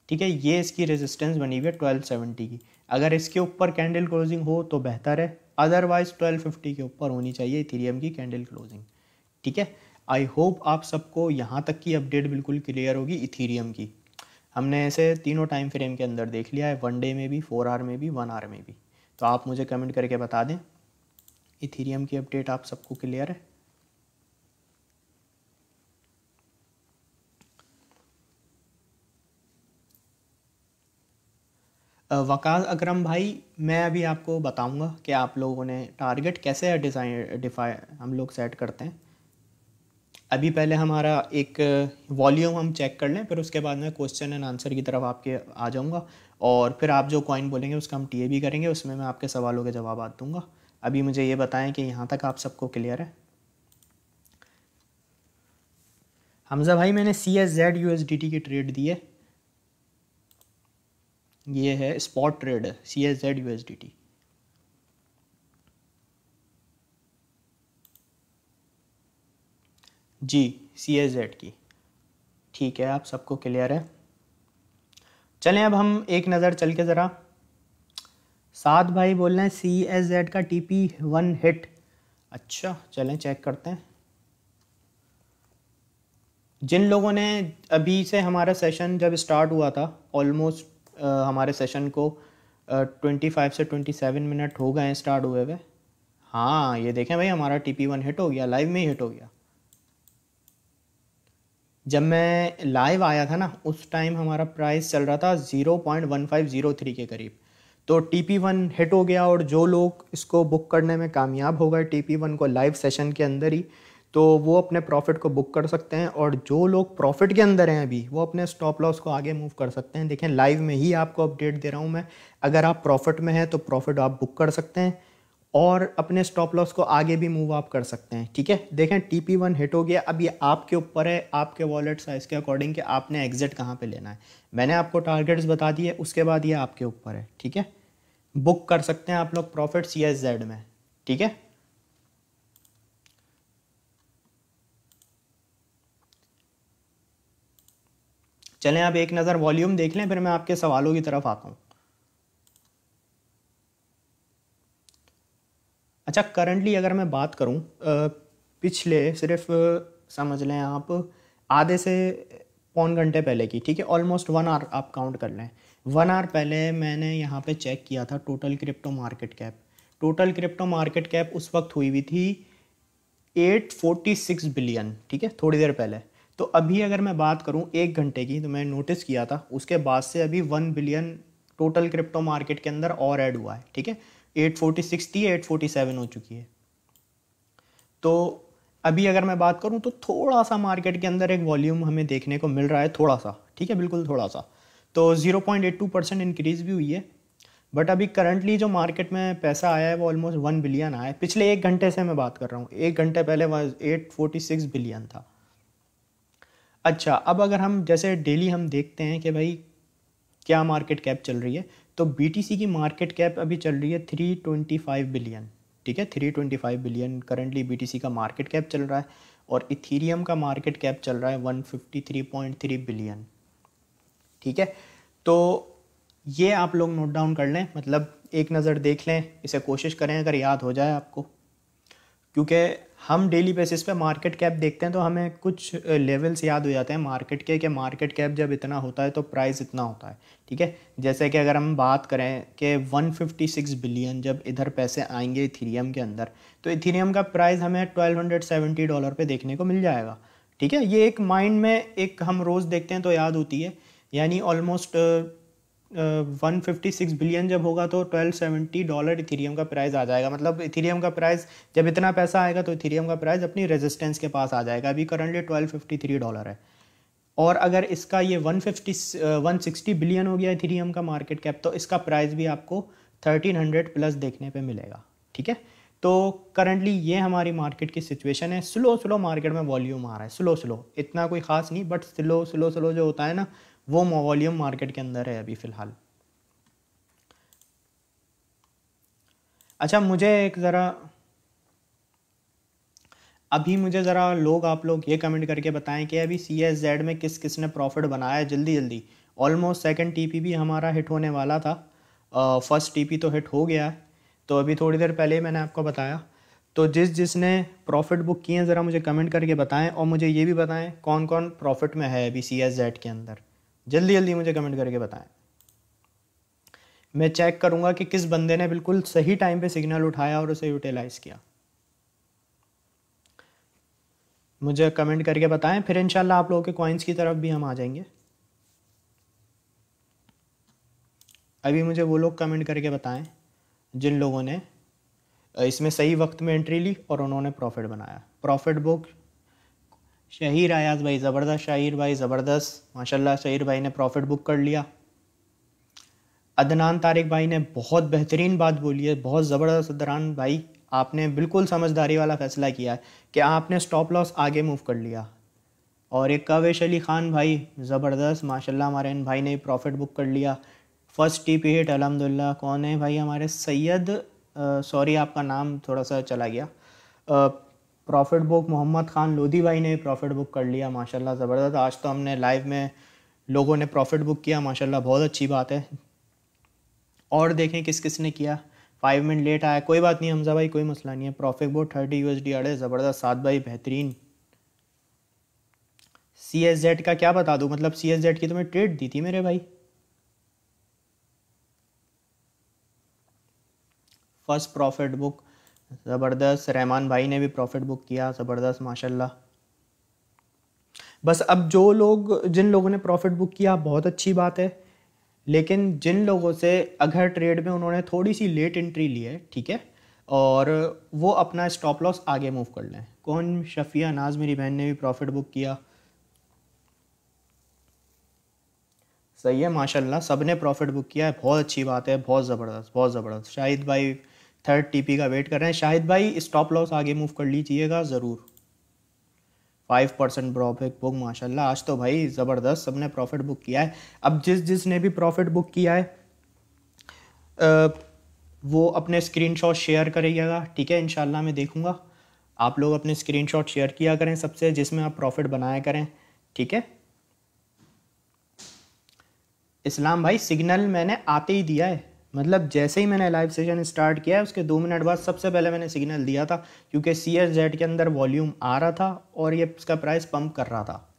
ठीक है। ये इसकी रेजिस्टेंस बनी हुई है 1270 की। अगर इसके ऊपर कैंडल क्लोजिंग हो तो बेहतर है, अदरवाइज 1250 के ऊपर होनी चाहिए इथेरियम की कैंडल क्लोजिंग, ठीक है। आई होप आप सबको यहाँ तक की अपडेट बिल्कुल क्लियर होगी इथेरियम की। हमने ऐसे तीनों टाइम फ्रेम के अंदर देख लिया है, 1 डे में भी, 4 आवर में भी, 1 आवर में भी। तो आप मुझे कमेंट करके बता दें इथेरियम की अपडेट आप सबको क्लियर है। वकास अकरम भाई, मैं अभी आपको बताऊंगा कि आप लोगों ने टारगेट कैसे हम लोग सेट करते हैं। अभी पहले हमारा एक वॉल्यूम हम चेक कर लें, फिर उसके बाद मैं क्वेश्चन एंड आंसर की तरफ आपके आ जाऊंगा और फिर आप जो कॉइन बोलेंगे उसका हम TAB करेंगे, उसमें मैं आपके सवालों के जवाब दूंगा। अभी मुझे ये बताएं कि यहाँ तक आप सबको क्लियर है। हमजा भाई, मैंने CSZ USDT की ट्रेड दी है, ये है स्पॉट ट्रेड है CSZ USDT। जी CSZ की, ठीक है, आप सबको क्लियर है। चलें अब हम एक नज़र चल के ज़रा, साथ भाई बोल रहे हैं CSZ का TP1 हिट, अच्छा चलें चेक करते हैं। जिन लोगों ने अभी से हमारा सेशन जब स्टार्ट हुआ था, ऑलमोस्ट हमारे सेशन को 25 से 27 मिनट हो गए हैं स्टार्ट हुए हुए। हाँ ये देखें भाई, हमारा TP1 हिट हो गया, लाइव में ही हिट हो गया। जब मैं लाइव आया था ना उस टाइम हमारा प्राइस चल रहा था 0.1503 के करीब, तो TP1 हिट हो गया और जो लोग इसको बुक करने में कामयाब हो गए TP1 को लाइव सेशन के अंदर ही, तो वो अपने प्रॉफिट को बुक कर सकते हैं। और जो लोग प्रॉफिट के अंदर हैं अभी, वो अपने स्टॉप लॉस को आगे मूव कर सकते हैं। देखें लाइव में ही आपको अपडेट दे रहा हूँ मैं, अगर आप प्रॉफिट में हैं तो प्रॉफिट आप बुक कर सकते हैं और अपने स्टॉप लॉस को आगे भी मूव अप कर सकते हैं, ठीक है। देखें TP1 हिट हो गया, अब ये आपके ऊपर है, आपके वॉलेट साइज के अकॉर्डिंग कि आपने एग्जिट कहाँ पे लेना है। मैंने आपको टारगेट्स बता दिए, उसके बाद ये आपके ऊपर है, ठीक है। बुक कर सकते हैं आप लोग प्रॉफिट CSZ में, ठीक है। चलें अब एक नज़र वॉल्यूम देख लें, फिर मैं आपके सवालों की तरफ आता हूँ। अच्छा, करंटली अगर मैं बात करूँ पिछले सिर्फ समझ लें आप आधे से पौन घंटे पहले की, ठीक है, ऑलमोस्ट 1 आवर आप काउंट कर लें। 1 आवर पहले मैंने यहाँ पे चेक किया था total crypto market cap. Total crypto market cap उस वक्त हुई थी 846 बिलियन, ठीक है, थोड़ी देर पहले। तो अभी अगर मैं बात करूं 1 घंटे की, तो मैं नोटिस किया था उसके बाद से अभी 1 बिलियन टोटल क्रिप्टो मार्केट के अंदर और ऐड हुआ है, ठीक है। 846 थी, 847 हो चुकी है। तो अभी अगर मैं बात करूं तो थोड़ा सा मार्केट के अंदर एक वॉल्यूम हमें देखने को मिल रहा है, थोड़ा सा, ठीक है, बिल्कुल थोड़ा सा। तो 0.82% इंक्रीज़ भी हुई है। बट अभी करंटली जो मार्केट में पैसा आया है वो ऑलमोस्ट 1 बिलियन आया है। पिछले 1 घंटे से मैं बात कर रहा हूँ, 1 घंटे पहले 846 बिलियन था। अच्छा, अब अगर हम जैसे डेली हम देखते हैं कि भाई क्या मार्केट कैप चल रही है, तो बीटीसी की मार्केट कैप अभी चल रही है 325 बिलियन, ठीक है, 325 बिलियन करंटली बीटीसी का मार्केट कैप चल रहा है। और इथीरियम का मार्केट कैप चल रहा है 153.3 बिलियन, ठीक है। तो ये आप लोग नोट डाउन कर लें, मतलब एक नज़र देख लें, इसे कोशिश करें अगर याद हो जाए आपको, क्योंकि हम डेली बेसिस पे मार्केट कैप देखते हैं तो हमें कुछ लेवल्स याद हो जाते हैं मार्केट के, कि मार्केट कैप जब इतना होता है तो प्राइस इतना होता है, ठीक है। जैसे कि अगर हम बात करें कि 156 बिलियन जब इधर पैसे आएंगे इथीरियम के अंदर, तो इथीरियम का प्राइस हमें $1270 पे देखने को मिल जाएगा, ठीक है। ये एक माइंड में एक हम रोज़ देखते हैं तो याद होती है, यानी ऑलमोस्ट 156 बिलियन जब होगा तो $1270 इथीरियम का प्राइस आ जाएगा। मतलब इथीरियम का प्राइस जब इतना पैसा आएगा तो इथीरियम का प्राइस अपनी रेजिस्टेंस के पास आ जाएगा। अभी करंटली $1253 है। और अगर इसका ये 160 बिलियन हो गया इथीरियम का मार्केट कैप, तो इसका प्राइस भी आपको 1300 प्लस देखने पे मिलेगा, ठीक है। तो करंटली ये हमारी मार्केट की सिचुएशन है। स्लो स्लो मार्केट में वॉल्यूम आ रहा है, स्लो स्लो, इतना कोई ख़ास नहीं, बट स्लो स्लो स्लो जो होता है ना, वो वॉल्यूम मार्केट के अंदर है अभी फ़िलहाल। अच्छा, मुझे ज़रा लोग, आप लोग ये कमेंट करके बताएं कि अभी CSZ में किस किस ने प्रॉफिट बनाया है जल्दी जल्दी। ऑलमोस्ट सेकंड टीपी भी हमारा हिट होने वाला था, फर्स्ट टीपी तो हिट हो गया है, तो अभी थोड़ी देर पहले ही मैंने आपको बताया। तो जिसने प्रॉफिट बुक किए हैं ज़रा मुझे कमेंट करके बताएं, और मुझे ये भी बताएं कौन कौन प्रॉफिट में है अभी CSZ के अंदर। जल्दी जल्दी मुझे कमेंट करके बताएं, मैं चेक करूँगा कि किस बंदे ने बिल्कुल सही टाइम पे सिग्नल उठाया और उसे यूटिलाइज़ किया। मुझे कमेंट करके बताएं, फिर इंशाल्लाह आप लोगों के कॉइन्स की तरफ भी हम आ जाएंगे। अभी मुझे वो लोग कमेंट करके बताएं जिन लोगों ने इसमें सही वक्त में एंट्री ली और उन्होंने प्रॉफिट बनाया। प्रॉफिट बुक शहीर अयाज भाई, ज़बरदस्त शाहिर भाई, ज़बरदस्त, माशाल्लाह शहीर भाई ने प्रॉफिट बुक कर लिया। अदनान तारिक भाई ने बहुत बेहतरीन बात बोली है, बहुत ज़बरदस्त। अदनान भाई, आपने बिल्कुल समझदारी वाला फ़ैसला किया है कि आपने स्टॉप लॉस आगे मूव कर लिया। और एक कावेश अली ख़ान भाई, ज़बरदस्त, माशाल्लाह हमारे इन भाई ने प्रॉफिट बुक कर लिया। फर्स्ट टीपी हिट अल्हम्दुलिल्लाह। कौन है भाई? हमारे सैयद, सॉरी आपका नाम थोड़ा सा चला गया। प्रॉफिट बुक मोहम्मद ख़ान लोधी भाई ने प्रॉफिट बुक कर लिया, माशाल्लाह ज़बरदस्त। आज तो हमने लाइव में लोगों ने प्रॉफिट बुक किया, माशाल्लाह बहुत अच्छी बात है। और देखें किस किस ने किया। 5 मिनट लेट आया, कोई बात नहीं हमजा भाई, कोई मसला नहीं है। प्रॉफिट बुक 30 USD अड़े, ज़बरदस्त। सात भाई बेहतरीन। CSZ का क्या बता दूं, मतलब CSZ की तो मैं ट्रेड दी थी मेरे भाई। फर्स्ट प्रॉफिट बुक ज़बरदस्त। रहमान भाई ने भी प्रॉफिट बुक किया, ज़बरदस्त माशाल्लाह। बस अब जिन लोगों ने प्रॉफिट बुक किया बहुत अच्छी बात है, लेकिन जिन लोगों से अगर ट्रेड में उन्होंने थोड़ी सी लेट एंट्री ली है, ठीक है, और वो अपना स्टॉप लॉस आगे मूव कर लें। कौन? शफिया नाज मेरी बहन ने भी प्रॉफिट बुक किया, सही है माशाल्लाह, सब ने प्रॉफिट बुक किया है, बहुत अच्छी बात है, बहुत ज़बरदस्त, बहुत ज़बरदस्त। शाहिद भाई थर्ड टीपी का वेट कर रहे हैं। शाहिद भाई स्टॉप लॉस आगे मूव कर लीजिएगा ज़रूर। 5% प्रॉफिट बुक, माशाल्लाह। आज तो भाई ज़बरदस्त, सब ने प्रॉफिट बुक किया है। अब जिसने भी प्रॉफिट बुक किया है वो अपने स्क्रीनशॉट शेयर करिएगा, ठीक है, इंशाल्लाह मैं देखूंगा। आप लोग अपने स्क्रीनशॉट शेयर किया करें सबसे, जिसमें आप प्रॉफिट बनाया करें, ठीक है। इस्लाम भाई सिग्नल मैंने आते ही दिया है, मतलब जैसे ही मैंने लाइव सेशन स्टार्ट किया है उसके 2 मिनट बाद सबसे पहले मैंने सिग्नल दिया था, क्योंकि CSZ के अंदर वॉल्यूम आ रहा था और ये इसका प्राइस पंप कर रहा था।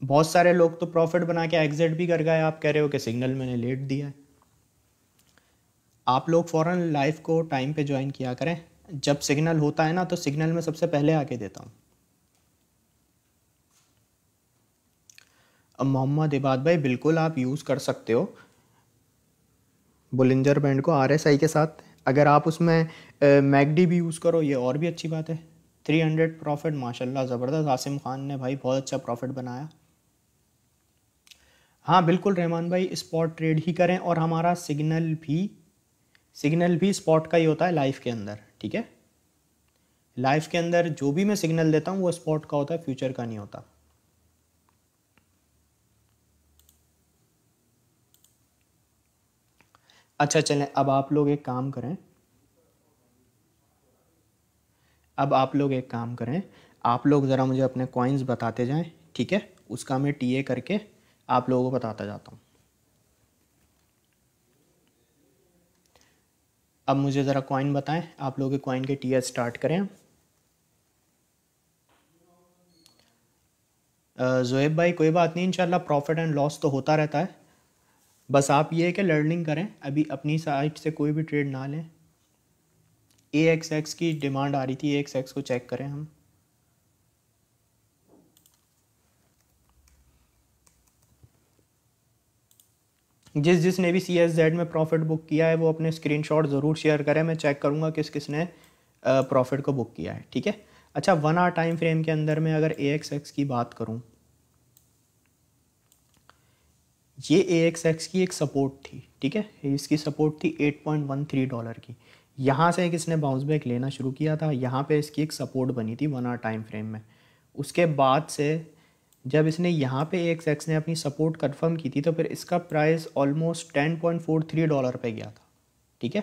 बहुत सारे लोग तो प्रॉफिट बना के एग्जिट भी कर गए, आप कह रहे हो कि सिग्नल मैंने लेट दिया है। आप लोग फ़ौरन लाइव को टाइम पे ज्वाइन किया करें, जब सिग्नल होता है ना तो सिग्नल में सबसे पहले आके देता हूँ। अब मोहम्मद इबाद भाई बिल्कुल आप यूज़ कर सकते हो, बुलिंजर बैंड को RSI के साथ। अगर आप उसमें मैकडी भी यूज़ करो ये और भी अच्छी बात है। 300 प्रॉफिट माशाल्लाह ज़बरदस्त, आसिम खान ने भाई बहुत अच्छा प्रॉफिट बनाया। हाँ बिल्कुल रहमान भाई, स्पॉट ट्रेड ही करें, और हमारा सिग्नल भी स्पॉट का ही होता है लाइफ के अंदर, ठीक है। लाइफ के अंदर जो भी मैं सिग्नल देता हूँ वो स्पॉट का होता है, फ्यूचर का नहीं होता। अच्छा चलें, अब आप लोग एक काम करें, आप लोग ज़रा मुझे अपने कॉइन्स बताते जाएं, ठीक है। उसका मैं टीए करके आप लोगों को बताता जाता हूँ। अब मुझे ज़रा कॉइन बताएं, आप लोगों के कॉइन के टीए स्टार्ट करें। ज़ोएब भाई कोई बात नहीं, इंशाल्लाह प्रॉफिट एंड लॉस तो होता रहता है, बस आप ये है कि लर्निंग करें, अभी अपनी साइट से कोई भी ट्रेड ना लें। AXX की डिमांड आ रही थी, AXX को चेक करें हम। जिसने भी CSZ में प्रॉफिट बुक किया है वो अपने स्क्रीनशॉट ज़रूर शेयर करें, मैं चेक करूँगा किस किस ने प्रॉफिट को बुक किया है, ठीक है। अच्छा 1 आवर टाइम फ्रेम के अंदर में अगर AXX की बात करूँ, ये AXX की एक सपोर्ट थी, ठीक है। इसकी सपोर्ट थी $8.13 की। यहाँ से एक इसने बाउंस बैक लेना शुरू किया था, यहाँ पे इसकी एक सपोर्ट बनी थी 1 आवर टाइम फ्रेम में। उसके बाद से जब इसने यहाँ पे AXX ने अपनी सपोर्ट कंफर्म की थी तो फिर इसका प्राइस ऑलमोस्ट $10.43 पे गया था, ठीक है।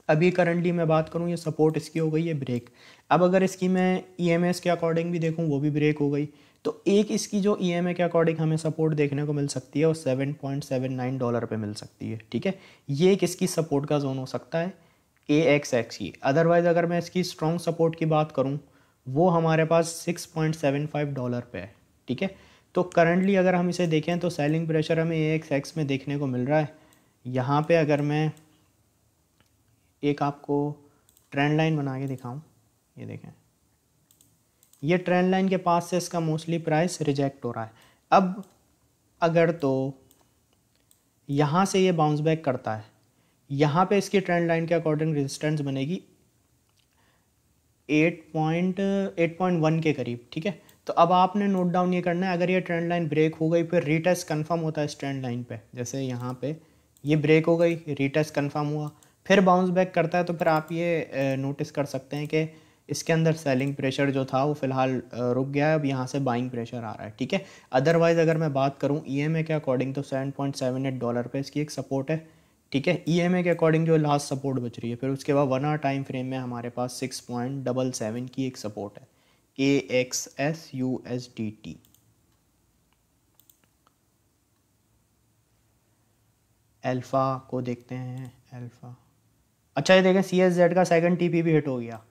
अभी करंटली मैं बात करूँ, ये सपोर्ट इसकी हो गई है ब्रेक। अब अगर इसकी मैं EMA के अकॉर्डिंग भी देखूँ, वो भी ब्रेक हो गई, तो एक इसकी जो EMA के अकॉर्डिंग हमें सपोर्ट देखने को मिल सकती है वो $7.79 पे मिल सकती है, ठीक है। ये एक इसकी सपोर्ट का जोन हो सकता है AXX की। अदरवाइज़ अगर मैं इसकी स्ट्रॉन्ग सपोर्ट की बात करूँ, वो हमारे पास $6.75 पे है, ठीक है। तो करंटली अगर हम इसे देखें तो सेलिंग प्रेशर हमें AXX में देखने को मिल रहा है। यहाँ पे अगर मैं एक आपको ट्रेंड लाइन बना के दिखाऊं, ये देखें, ये ट्रेंड लाइन के पास से इसका मोस्टली प्राइस रिजेक्ट हो रहा है। अब अगर तो यहाँ से ये बाउंस बैक करता है, यहाँ पे इसकी ट्रेंड लाइन के अकॉर्डिंग रेजिस्टेंस बनेगी 8.1 के करीब, ठीक है। तो अब आपने नोट डाउन ये करना है, अगर ये ट्रेंड लाइन ब्रेक हो गई, फिर रीटेस्ट कंफर्म होता है इस ट्रेंड लाइन पे, जैसे यहाँ पे ये ब्रेक हो गई, रीटेस्ट कंफर्म हुआ, फिर बाउंस बैक करता है, तो फिर आप ये नोटिस कर सकते हैं कि इसके अंदर सेलिंग प्रेशर जो था वो फ़िलहाल रुक गया है, अब यहाँ से बाइंग प्रेशर आ रहा है, ठीक है। अदरवाइज़ अगर मैं बात करूँ EMA के अकॉर्डिंग तो $7.78 पे इसकी एक सपोर्ट है, ठीक है। EMA के अकॉर्डिंग जो लास्ट सपोर्ट बच रही है, फिर उसके बाद 1 आवर टाइम फ्रेम में हमारे पास 6.77 की एक सपोर्ट है AXSUSDT। अल्फ़ा को देखते हैं, अल्फ़ा, अच्छा ये देखें CSZ का सेकंड TP भी हिट हो गया।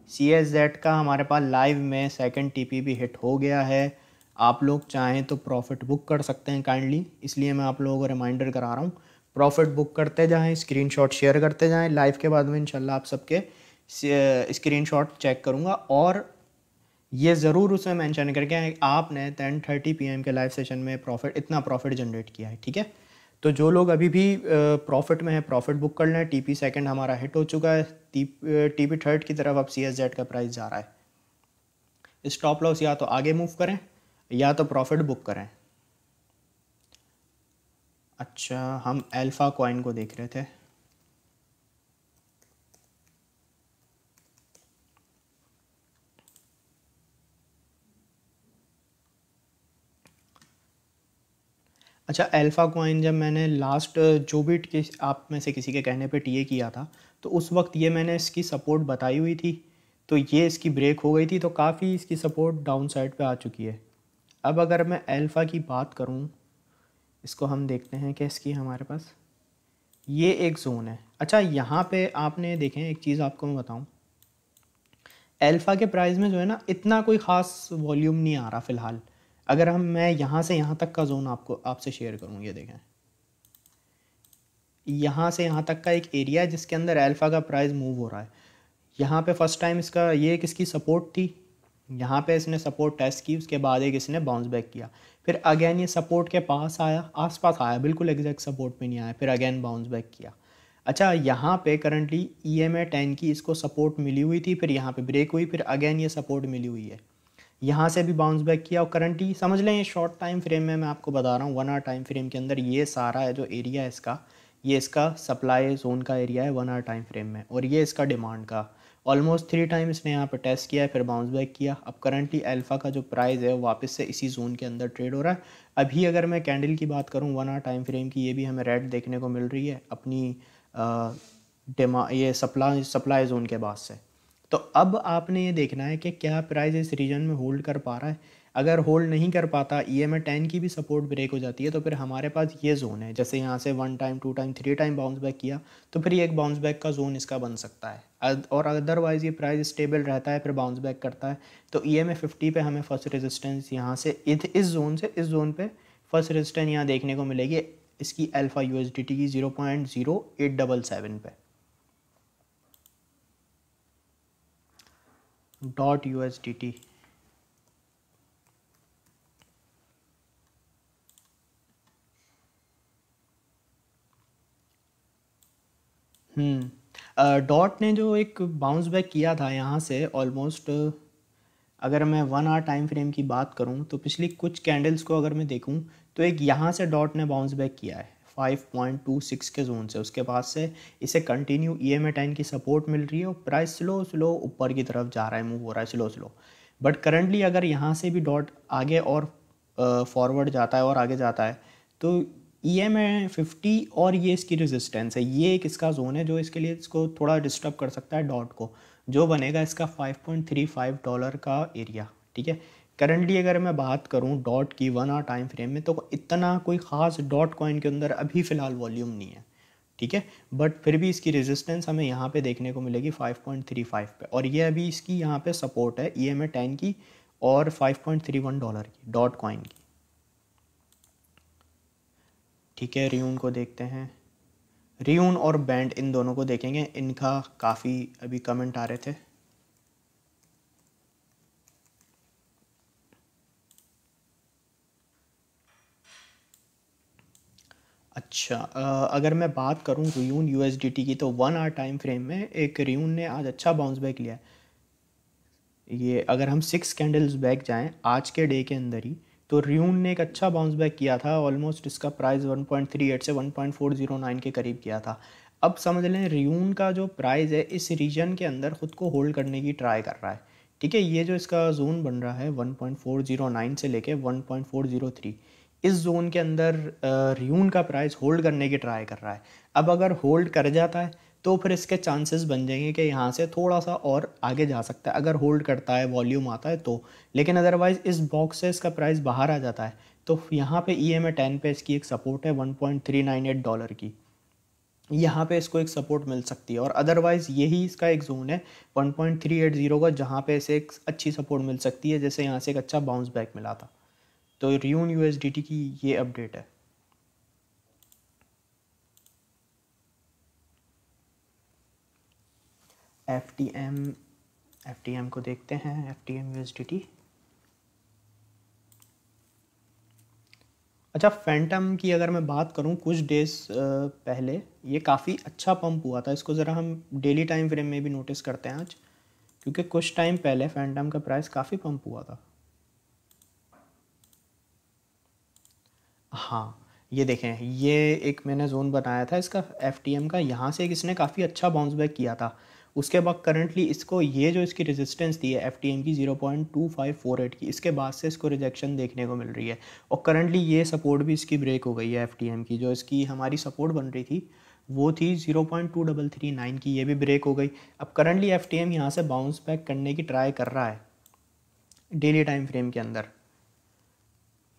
CSZ का हमारे पास लाइव में सेकंड TP भी हिट हो गया है। आप लोग चाहें तो प्रॉफिट बुक कर सकते हैं काइंडली, इसलिए मैं आप लोगों को रिमाइंडर करा रहा हूँ, प्रॉफिट बुक करते जाएं, स्क्रीनशॉट शेयर करते जाएं। लाइव के बाद में इंशाल्लाह आप सबके स्क्रीनशॉट चेक करूँगा, और ये ज़रूर उसमें मेंशन करके आपने 10:30 PM के लाइव सेशन में इतना प्रॉफिट जनरेट किया है, ठीक है। तो जो लोग अभी भी प्रॉफिट में है प्रॉफिट बुक कर लें। TP सेकंड हमारा हिट हो चुका है, TP थर्ड की तरफ अब CSZ का प्राइस जा रहा है। स्टॉप लॉस या तो आगे मूव करें या तो प्रॉफिट बुक करें। अच्छा हम अल्फ़ा कॉइन को देख रहे थे, अच्छा अल्फ़ा कॉइन जब मैंने लास्ट जो भी आप में से किसी के कहने पे टीए किया था, तो उस वक्त ये मैंने इसकी सपोर्ट बताई हुई थी, तो ये इसकी ब्रेक हो गई थी, तो काफ़ी इसकी सपोर्ट डाउन साइड पे आ चुकी है। अब अगर मैं अल्फ़ा की बात करूं, इसको हम देखते हैं कि इसकी हमारे पास ये एक जोन है। अच्छा यहाँ पे आपने देखें, एक चीज़ आपको मैं बताऊं, अल्फ़ा के प्राइस में जो है ना इतना कोई ख़ास वॉल्यूम नहीं आ रहा फ़िलहाल। अगर मैं यहाँ से यहाँ तक का जोन आपसे शेयर करूँ, ये देखें, यहाँ से यहाँ तक का एक एरिया है जिसके अंदर अल्फ़ा का प्राइस मूव हो रहा है। यहाँ पे फर्स्ट टाइम इसका ये किसकी सपोर्ट थी, यहाँ पे इसने सपोर्ट टेस्ट की, उसके बाद एक इसने बाउंस बैक किया, फिर अगेन ये सपोर्ट के पास आया, आसपास आया, बिल्कुल एग्जैक्ट सपोर्ट पे नहीं आया, फिर अगेन बाउंस बैक किया। अच्छा, यहाँ पे करंटली EMA 10 की इसको सपोर्ट मिली हुई थी, फिर यहाँ पे ब्रेक हुई, फिर अगेन ये सपोर्ट मिली हुई है, यहाँ से भी बाउंस बैक किया। और करंटली समझ लें ये शॉर्ट टाइम फ्रेम में मैं आपको बता रहा हूँ, 1 आवर टाइम फ्रेम के अंदर ये सारा है जो एरिया है इसका, ये इसका सप्लाई जोन का एरिया है 1 आवर टाइम फ्रेम में, और ये इसका डिमांड का। ऑलमोस्ट 3 टाइम इसने यहाँ पर टेस्ट किया है, फिर बाउंस बैक किया। अब करंटली अल्फ़ा का जो प्राइस है वो वापस से इसी जोन के अंदर ट्रेड हो रहा है। अभी अगर मैं कैंडल की बात करूँ 1 आवर टाइम फ्रेम की, ये भी हमें रेड देखने को मिल रही है अपनी ये सप्लाई जोन के बाद से। तो अब आपने ये देखना है कि क्या प्राइस इस रीजन में होल्ड कर पा रहा है। अगर होल्ड नहीं कर पाता, EMA 10 की भी सपोर्ट ब्रेक हो जाती है, तो फिर हमारे पास ये जोन है, जैसे यहाँ से 1 time 2 time 3 time bounce back किया, तो फिर ये एक बाउंस बैक का जोन इसका बन सकता है। और अदरवाइज़ ये प्राइस स्टेबल रहता है, फिर बाउंस बैक करता है, तो EMA 50 पे हमें फर्स्ट रेजिस्टेंस यहाँ से इस जोन पे फर्स्ट रेजिस्टेंस यहाँ देखने को मिलेगी इसकी अल्फ़ा USDT की 0.0877 पे। .USDT डॉट ने जो एक बाउंस बैक किया था यहाँ से ऑलमोस्ट, अगर मैं 1 आवर टाइम फ्रेम की बात करूँ तो पिछली कुछ कैंडल्स को अगर मैं देखूँ तो एक यहाँ से डॉट ने बाउंस बैक किया है 5.26 के जोन से, उसके बाद से इसे कंटिन्यू EMA 10 की सपोर्ट मिल रही है और प्राइस स्लो ऊपर की तरफ जा रहा है, मूव हो रहा है स्लो। बट करंटली अगर यहाँ से भी डॉट आगे और फॉरवर्ड जाता है और आगे जाता है, तो EMA 50 और ये इसकी रेजिस्टेंस है, ये एक इसका जोन है जो इसके लिए इसको थोड़ा डिस्टर्ब कर सकता है डॉट को, जो बनेगा इसका $5.35 का एरिया। ठीक है, करंटली अगर मैं बात करूं डॉट की 1 आवर टाइम फ्रेम में, तो इतना कोई ख़ास डॉट कॉइन के अंदर अभी फ़िलहाल वॉल्यूम नहीं है। ठीक है, बट फिर भी इसकी रेजिस्टेंस हमें यहाँ पे देखने को मिलेगी 5.35 पे, और ये अभी इसकी यहाँ पे सपोर्ट है EMA 10 की और $5.31 की डॉट कॉइन की। ठीक है, रियून को देखते हैं, रियून और बैंड इन दोनों को देखेंगे, इनका काफ़ी अभी कमेंट आ रहे थे। अच्छा, अगर मैं बात करूं रियून USDT की, तो 1 आवर टाइम फ्रेम में एक रियून ने आज अच्छा बाउंस बैक लिया है। ये अगर हम 6 कैंडल्स बैक जाएं आज के डे के अंदर ही, तो रियून ने एक अच्छा बाउंस बैक किया था, ऑलमोस्ट इसका प्राइस 1.38 से 1.409 के करीब किया था। अब समझ लें रियून का जो प्राइस है इस रीजन के अंदर ख़ुद को होल्ड करने की ट्राई कर रहा है। ठीक है, ये जो इसका जोन बन रहा है 1.409 से लेके 1.403, इस जोन के अंदर रियून का प्राइस होल्ड करने की ट्राई कर रहा है। अब अगर होल्ड कर जाता है तो फिर इसके चांसेस बन जाएंगे कि यहाँ से थोड़ा सा और आगे जा सकता है, अगर होल्ड करता है, वॉल्यूम आता है तो। लेकिन अदरवाइज़ इस बॉक्स से इसका प्राइस बाहर आ जाता है, तो यहाँ पे EMA 10 पे इसकी एक सपोर्ट है $1.398 की, यहाँ पे इसको एक सपोर्ट मिल सकती है। और अदरवाइज़ यही इसका एक जोन है 1.380 का, जहाँ पे इसे एक अच्छी सपोर्ट मिल सकती है, जैसे यहाँ से एक अच्छा बाउंस बैक मिला था। तो रियून USDT की ये अपडेट है। FTM को देखते हैं, FTM USDT। अच्छा, फैंटम की अगर मैं बात करूं, कुछ डेज पहले ये काफ़ी अच्छा पंप हुआ था, इसको ज़रा हम डेली टाइम फ्रेम में भी नोटिस करते हैं आज, क्योंकि कुछ टाइम पहले फैंटम का प्राइस काफ़ी पंप हुआ था। हाँ, ये देखें, ये एक मैंने जोन बनाया था इसका FTM का, यहाँ से एक इसने काफ़ी अच्छा बाउंस बैक किया था। उसके बाद करंटली इसको ये जो इसकी रेजिस्टेंस दी है FTM की 0.2548 की, इसके बाद से इसको रिजेक्शन देखने को मिल रही है। और करंटली ये सपोर्ट भी इसकी ब्रेक हो गई है FTM की, जो इसकी हमारी सपोर्ट बन रही थी वो थी 0.2339 की, ये भी ब्रेक हो गई। अब करंटली FTM यहाँ से बाउंस बैक करने की ट्राई कर रहा है डेली टाइम फ्रेम के अंदर,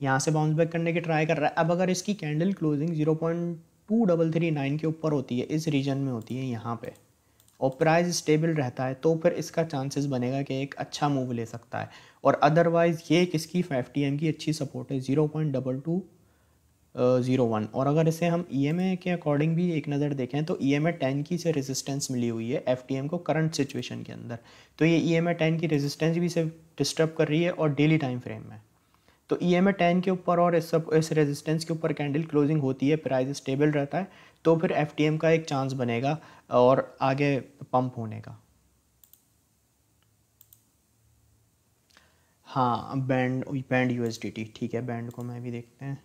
यहाँ से बाउंस बैक करने की ट्राई कर रहा है। अब अगर इसकी कैंडल क्लोजिंग 0.2339 के ऊपर होती है, इस रीजन में होती है यहाँ पे, और प्राइस स्टेबल रहता है, तो फिर इसका चांसेस बनेगा कि एक अच्छा मूव ले सकता है। और अदरवाइज़ ये किसकी FTM की अच्छी सपोर्ट है 0.22 0.01। और अगर इसे हम EMA के अकॉर्डिंग भी एक नज़र देखें तो EMA 10 की से रेजिस्टेंस मिली हुई है FTM को करंट सिचुएशन के अंदर। तो ये EMA 10 की रेजिस्टेंस भी इसे डिस्टर्ब कर रही है और डेली टाइम फ्रेम में। तो EMA 10 के ऊपर और इस रेजिस्टेंस के ऊपर कैंडल क्लोजिंग होती है, प्राइस स्टेबल रहता है, तो फिर FTM का एक चांस बनेगा और आगे पंप होने का। हाँ, बैंड बैंड USDT, ठीक है, बैंड को मैं भी देखते हैं।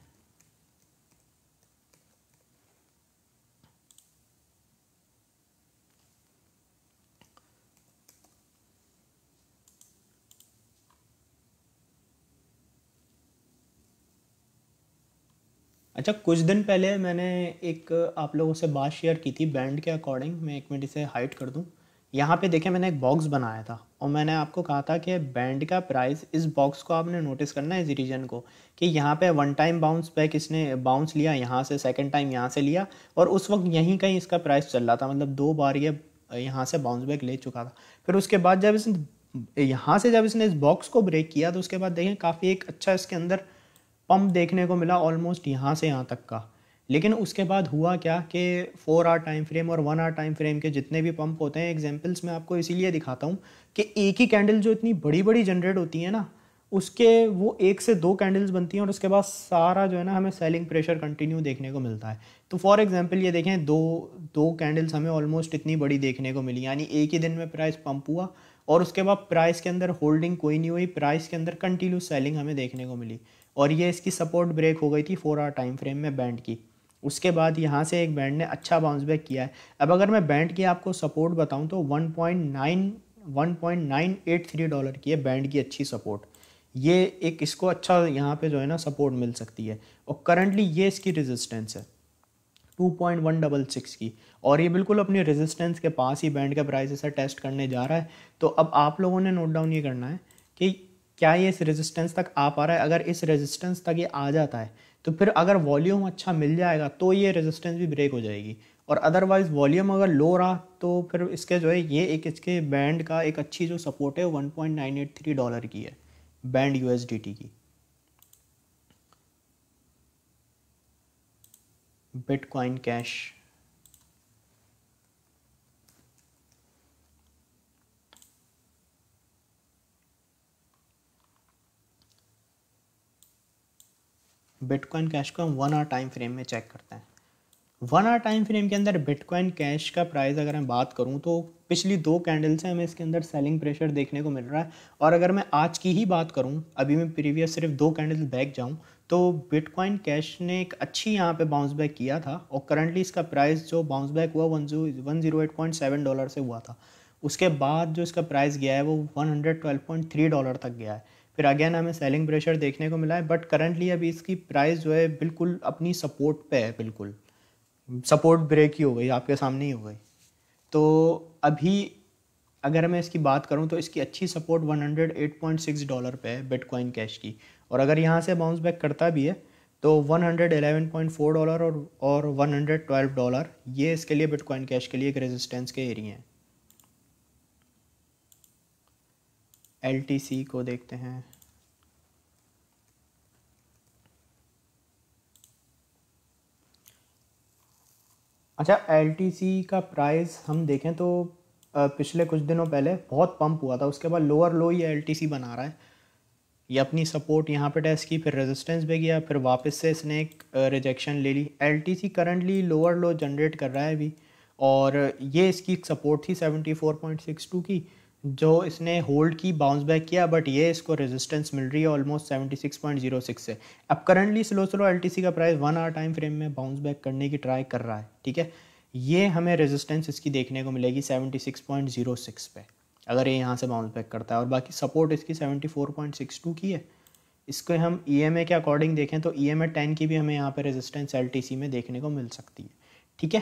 अच्छा, कुछ दिन पहले मैंने एक आप लोगों से बात शेयर की थी बैंड के अकॉर्डिंग। मैं 1 मिनट इसे हाइड कर दूं। यहाँ पे देखें, मैंने एक बॉक्स बनाया था और मैंने आपको कहा था कि बैंड का प्राइस, इस बॉक्स को आपने नोटिस करना है, इस रीजन को, कि यहाँ पे वन टाइम बाउंस बैक इसने बाउंस लिया यहाँ से, सेकंड टाइम यहाँ से लिया, और उस वक्त यहीं कहीं इसका प्राइस चल रहा था, मतलब 2 बार ये यहाँ से बाउंस बैक ले चुका था। फिर उसके बाद जब इसने यहाँ से जब इसने इस बॉक्स को ब्रेक किया तो उसके बाद देखें काफ़ी एक अच्छा इसके अंदर पंप देखने को मिला, ऑलमोस्ट यहाँ से यहाँ तक का। लेकिन उसके बाद हुआ क्या कि 4 आवर टाइम फ्रेम और 1 आवर टाइम फ्रेम के जितने भी पंप होते हैं, एग्जांपल्स मैं आपको इसीलिए दिखाता हूँ कि एक ही कैंडल जो इतनी बड़ी बड़ी जनरेट होती है ना, उसके वो 1 से 2 कैंडल्स बनती हैं और उसके बाद सारा जो है ना हमें सेलिंग प्रेशर कंटिन्यू देखने को मिलता है। तो फॉर एग्जांपल ये देखें, दो दो कैंडल्स हमें ऑलमोस्ट इतनी बड़ी देखने को मिली, यानी एक ही दिन में प्राइस पंप हुआ और उसके बाद प्राइस के अंदर होल्डिंग कोई नहीं हुई, प्राइस के अंदर कंटिन्यू सेलिंग हमें देखने को मिली। और ये इसकी सपोर्ट ब्रेक हो गई थी 4 आवर टाइम फ्रेम में बैंड की। उसके बाद यहाँ से एक बैंड ने अच्छा बाउंस बैक किया है। अब अगर मैं बैंड की आपको सपोर्ट बताऊँ तो 1.983 डॉलर की है बैंड की अच्छी सपोर्ट। ये एक इसको अच्छा यहाँ पे जो है ना सपोर्ट मिल सकती है। और करंटली ये इसकी रेजिस्टेंस है 2.166 की, और ये बिल्कुल अपनी रेजिस्टेंस के पास ही बैंड का प्राइस ऐसा टेस्ट करने जा रहा है। तो अब आप लोगों ने नोट डाउन ये करना है कि क्या ये इस रेजिस्टेंस तक आ पा रहा है। अगर इस रेजिस्टेंस तक ये आ जाता है तो फिर अगर वॉल्यूम अच्छा मिल जाएगा तो ये रेजिस्टेंस भी ब्रेक हो जाएगी, और अदरवाइज वॉल्यूम अगर लो रहा तो फिर इसके जो है ये एक इसके बैंड का एक अच्छी जो सपोर्ट है 1.983 डॉलर की है, बैंड USDT की। बिटकॉइन कैश, बिटकॉइन कैश को हम 1 आवर टाइम फ्रेम में चेक करते हैं। 1 आवर टाइम फ्रेम के अंदर बिटकॉइन कैश का प्राइस अगर मैं बात करूं तो पिछली 2 कैंडल से हमें इसके अंदर सेलिंग प्रेशर देखने को मिल रहा है। और अगर मैं आज की ही बात करूं, अभी मैं प्रीवियस सिर्फ 2 कैंडल बैक जाऊं, तो बिटकॉइन कैश ने एक अच्छी यहाँ पे बाउंस बैक किया था और करंटली इसका प्राइस जो बाउंस बैक हुआ 108.7 डॉलर से हुआ था। उसके बाद जो इसका प्राइस गया है वो 112.3 डॉलर तक गया है। फिर अगेन हमें सेलिंग प्रेशर देखने को मिला है, बट करंटली अभी इसकी प्राइस जो है बिल्कुल अपनी सपोर्ट पे है, बिल्कुल सपोर्ट ब्रेक ही हो गई, आपके सामने ही हो गई। तो अभी अगर मैं इसकी बात करूं तो इसकी अच्छी सपोर्ट 108.6 डॉलर पे है बिटकॉइन कैश की, और अगर यहाँ से बाउंस बैक करता भी है तो 111.4 डॉलर और 112 डॉलर ये इसके लिए बिटकॉइन कैश के लिए एक रेजिस्टेंस के एरिया हैं। LTC को देखते हैं। अच्छा, LTC का प्राइस हम देखें तो पिछले कुछ दिनों पहले बहुत पंप हुआ था, उसके बाद लोअर लो ये LTC बना रहा है। ये अपनी सपोर्ट यहाँ पे टेस्ट की, फिर रेजिस्टेंस पे गया, फिर वापस से इसने एक रिजेक्शन ले ली। LTC करंटली लोअर लो जनरेट कर रहा है अभी, और ये इसकी सपोर्ट थी 74.62 की, जो इसने होल्ड की, बाउंस बैक किया, बट ये इसको रेजिस्टेंस मिल रही है ऑलमोस्ट 76.06 से। अब करंटली स्लो स्लो LTC का प्राइस 1 आवर टाइम फ्रेम में बाउंस बैक करने की ट्राई कर रहा है, ठीक है। ये हमें रेजिस्टेंस इसकी देखने को मिलेगी 76.06 पे, अगर ये यहाँ से बाउंस बैक करता है, और बाकी सपोर्ट इसकी 74.62 की है। इसको हम EMA के अकॉर्डिंग देखें तो EMA 10 की भी हमें यहाँ पे रेजिस्टेंस LTC में देखने को मिल सकती है, ठीक है।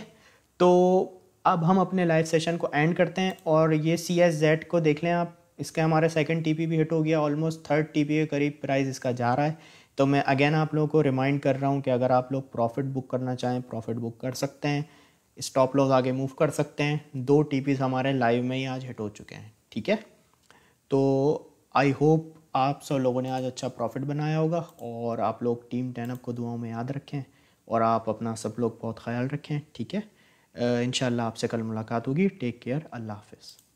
तो अब हम अपने लाइव सेशन को एंड करते हैं, और ये CSZ को देख लें आप, इसका हमारा सेकंड TP भी हिट हो गया, ऑलमोस्ट थर्ड TP के करीब प्राइस इसका जा रहा है। तो मैं अगेन आप लोगों को रिमाइंड कर रहा हूँ कि अगर आप लोग प्रॉफिट बुक करना चाहें, प्रॉफिट बुक कर सकते हैं, स्टॉप लॉस आगे मूव कर सकते हैं। 2 TPs हमारे लाइव में ही आज हिट हो चुके हैं, ठीक है। तो आई होप आप सब लोगों ने आज अच्छा प्रॉफिट बनाया होगा, और आप लोग टीम 10 अप को दुआओं में याद रखें। और आप अपना सब लोग बहुत ख्याल रखें, ठीक है। इंशाल्लाह आपसे कल मुलाकात होगी। टेक केयर, अल्लाह हाफ़िज़।